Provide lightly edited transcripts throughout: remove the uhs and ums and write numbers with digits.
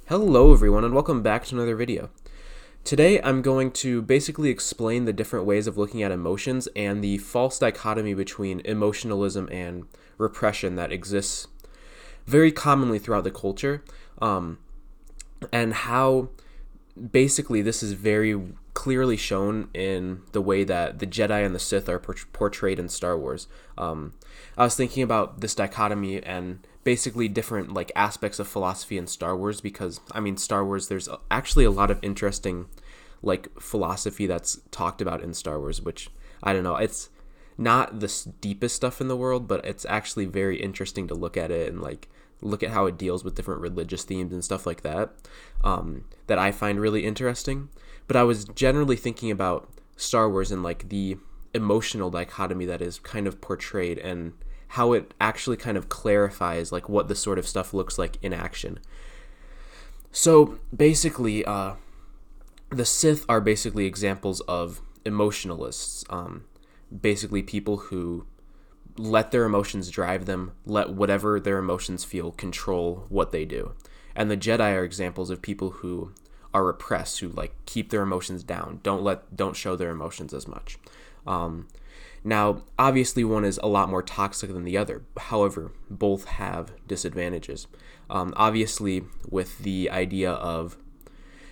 Hello everyone and welcome back to another video. Today I'm going to basically explain the different ways of looking at emotions and the false dichotomy between emotionalism and repression that exists very commonly throughout the culture, and how basically this is very clearly shown in the way that the Jedi and the Sith are portrayed in Star Wars. I was thinking about this dichotomy and basically different aspects of philosophy in Star Wars, because Star Wars, there's actually a lot of interesting philosophy that's talked about in Star Wars, which I don't know, it's not the deepest stuff in the world, but it's actually very interesting to look at it and look at how it deals with different religious themes and stuff like that, that I find really interesting. But I was generally thinking about Star Wars and the emotional dichotomy that is kind of portrayed, and how it actually kind of clarifies what this sort of stuff looks like in action. So basically, the Sith are basically examples of emotionalists, basically people who let their emotions drive them, let whatever their emotions feel control what they do. And the Jedi are examples of people who are repressed, who keep their emotions down, don't show their emotions as much. Now, obviously, one is a lot more toxic than the other. However, both have disadvantages. Obviously, with the idea of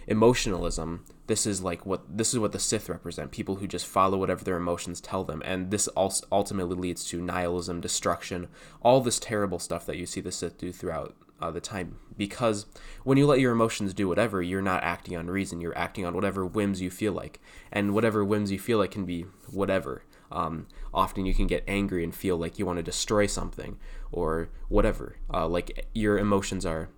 emotionalism, this is what the Sith represent: people who just follow whatever their emotions tell them, and this also ultimately leads to nihilism, destruction, all this terrible stuff that you see the Sith do throughout the time. Because when you let your emotions do whatever, you're not acting on reason. You're acting on whatever whims you feel like, and whatever whims you feel like can be whatever. Often you can get angry and feel like you want to destroy something or whatever. Your emotions are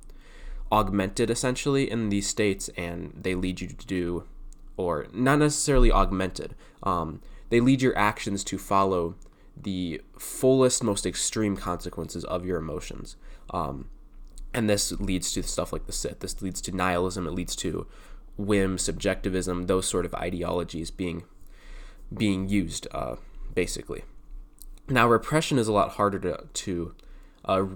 augmented essentially in these states, and they lead you to do, or not necessarily augmented, they lead your actions to follow the fullest, most extreme consequences of your emotions. And this leads to stuff like the Sith. This leads to nihilism. It leads to whim, subjectivism, those sort of ideologies being used, basically. Now, repression is a lot harder to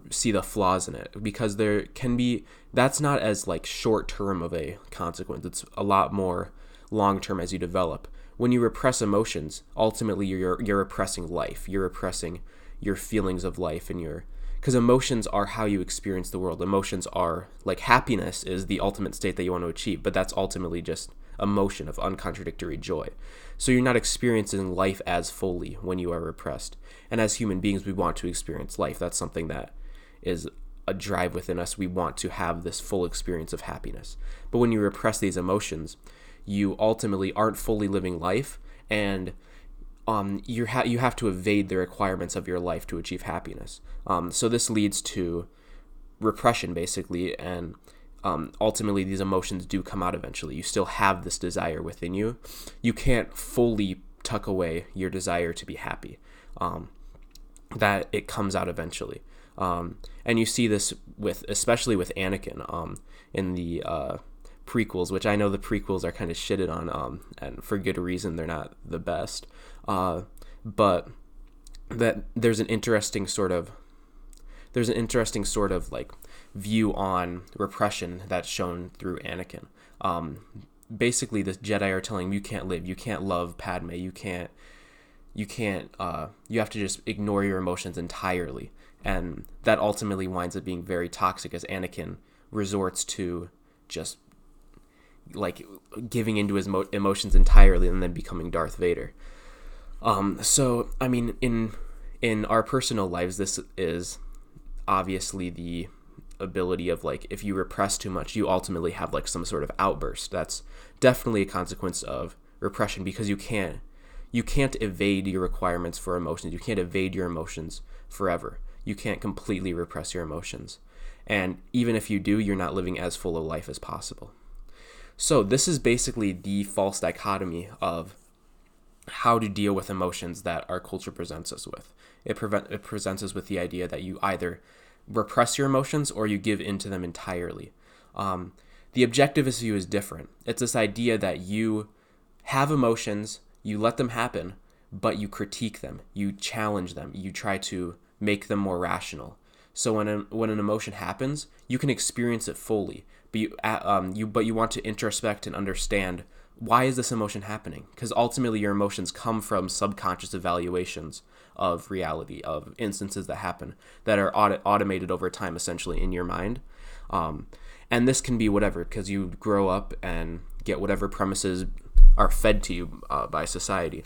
see the flaws in it, because that's not as short term of a consequence. It's a lot more long term as you develop. When you repress emotions, ultimately you're repressing life. You're repressing your feelings of life, and because emotions are how you experience the world. Emotions are happiness is the ultimate state that you want to achieve, but that's ultimately just emotion of uncontradictory joy. So you're not experiencing life as fully when you are repressed. And as human beings, we want to experience life. That's something that is a drive within us. We want to have this full experience of happiness. But when you repress these emotions, you ultimately aren't fully living life, and you have to evade the requirements of your life to achieve happiness. So this leads to repression, basically, and ultimately these emotions do come out eventually. You still have this desire within you. You can't fully tuck away your desire to be happy. That it comes out eventually. And you see this especially with Anakin in the prequels, which I know the prequels are kind of shitted on, and for good reason. They're not the best. But that there's an interesting sort of view on repression that's shown through Anakin. Basically, the Jedi are telling him, you can't live, you can't love Padme, you have to just ignore your emotions entirely. And that ultimately winds up being very toxic, as Anakin resorts to just giving into his emotions entirely and then becoming Darth Vader. So in our personal lives, this is obviously the ability of if you repress too much, you ultimately have some sort of outburst. That's definitely a consequence of repression, because you can't evade your requirements for emotions. You can't evade your emotions forever. You can't completely repress your emotions, and even if you do, you're not living as full of life as possible. So this is basically the false dichotomy of how to deal with emotions that our culture presents us with. It presents us with the idea that you either repress your emotions or you give into them entirely. The objectivist view is different. It's this idea that you have emotions, you let them happen, but you critique them, you challenge them, you try to make them more rational. So when an emotion happens, you can experience it fully, but you want to introspect and understand, why is this emotion happening? Because ultimately your emotions come from subconscious evaluations of reality, of instances that happen that are automated over time, essentially, in your mind. And this can be whatever, because you grow up and get whatever premises are fed to you by society.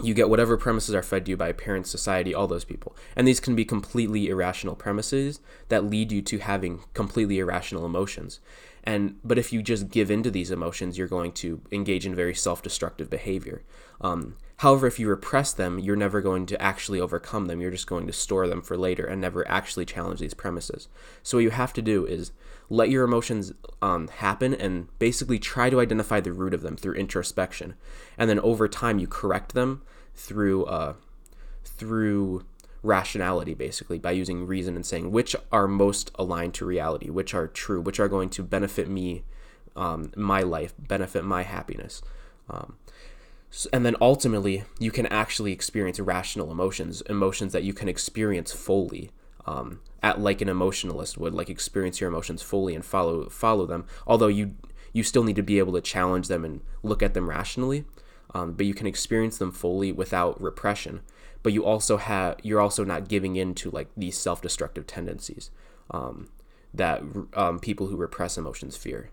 You get whatever premises are fed to you by parents, society, all those people. And these can be completely irrational premises that lead you to having completely irrational emotions. But if you just give into these emotions, you're going to engage in very self-destructive behavior. However, if you repress them, you're never going to actually overcome them. You're just going to store them for later and never actually challenge these premises. So what you have to do is let your emotions happen and basically try to identify the root of them through introspection. And then over time, you correct them through rationality, basically, by using reason and saying which are most aligned to reality, which are true, which are going to benefit me, my life, benefit my happiness. And then ultimately, you can actually experience rational emotions that you can experience fully, like an emotionalist would, like experience your emotions fully and follow them. Although you still need to be able to challenge them and look at them rationally, but you can experience them fully without repression. But you're also not giving in to like these self-destructive tendencies that people who repress emotions fear.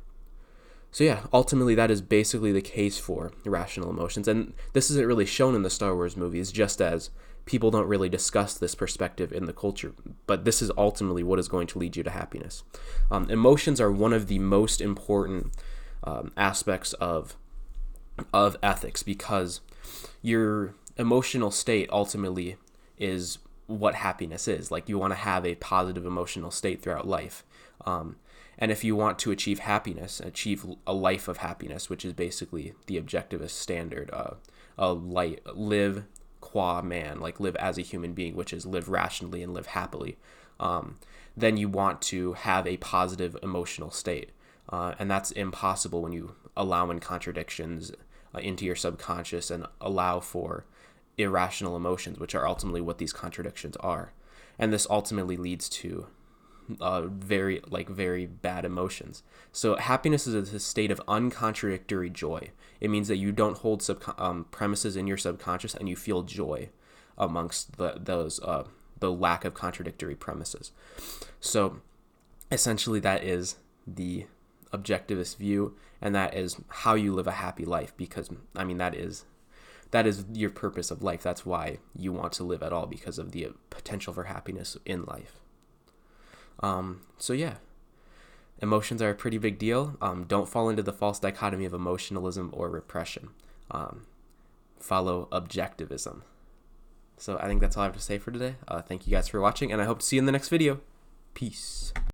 So yeah, ultimately that is basically the case for irrational emotions. And this isn't really shown in the Star Wars movies, just as people don't really discuss this perspective in the culture. But this is ultimately what is going to lead you to happiness. Emotions are one of the most important aspects of ethics, because your emotional state ultimately is what happiness is. Like, you want to have a positive emotional state throughout life. And if you want to achieve happiness, achieve a life of happiness, which is basically the objectivist standard, live qua man, like live as a human being, which is live rationally and live happily, then you want to have a positive emotional state. And that's impossible when you allow in contradictions into your subconscious and allow for irrational emotions, which are ultimately what these contradictions are. And this ultimately leads to very bad emotions. So happiness is a state of uncontradictory joy. It means that you don't hold premises in your subconscious, and you feel joy amongst the lack of contradictory premises. So essentially that is the objectivist view, and that is how you live a happy life, because that is your purpose of life. That's why you want to live at all, because of the potential for happiness in life. So yeah, emotions are a pretty big deal. Don't fall into the false dichotomy of emotionalism or repression. Follow objectivism. So I think that's all I have to say for today. Thank you guys for watching, and I hope to see you in the next video. Peace.